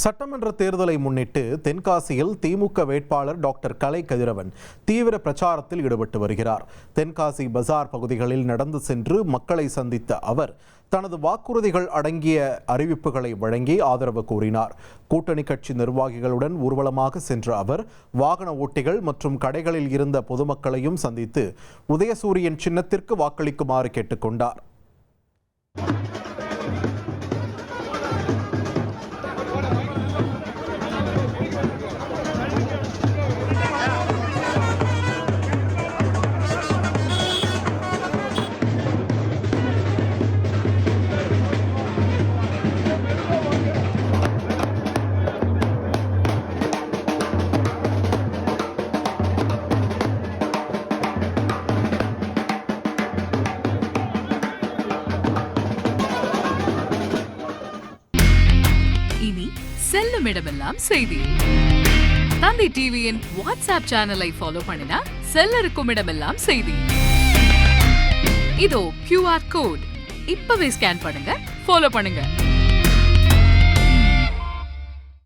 சட்டமன்ற தேர்தலை முன்னிட்டு தென்காசியில் திமுக வேட்பாளர் டாக்டர் கலை கதிரவன் தீவிர பிரச்சாரத்தில் ஈடுபட்டு வருகிறார். தென்காசி பஜார் பகுதிகளில் நடந்து சென்று மக்களை சந்தித்த அவர் தனது வாக்குறுதிகள் அடங்கிய அறிவிப்புகளை வழங்கி ஆதரவு கூறினார். கூட்டணி கட்சி நிர்வாகிகளுடன் ஊர்வலமாக சென்ற அவர் வாகன ஓட்டிகள் மற்றும் கடைகளில் இருந்த பொதுமக்களையும் சந்தித்து உதயசூரியன் சின்னத்திற்கு வாக்களிக்குமாறு கேட்டுக்கொண்டார். இனி செல்லும் இடமெல்லாம் செய்தி. தந்தி டிவியின் வாட்ஸ்அப் சேனலை ஃபாலோ பண்ணினா செல்ல இருக்கும் இடமெல்லாம் செய்தி. இதோ QR கோட் இப்பவே ஸ்கேன் பண்ணுங்க, ஃபாலோ பண்ணுங்க.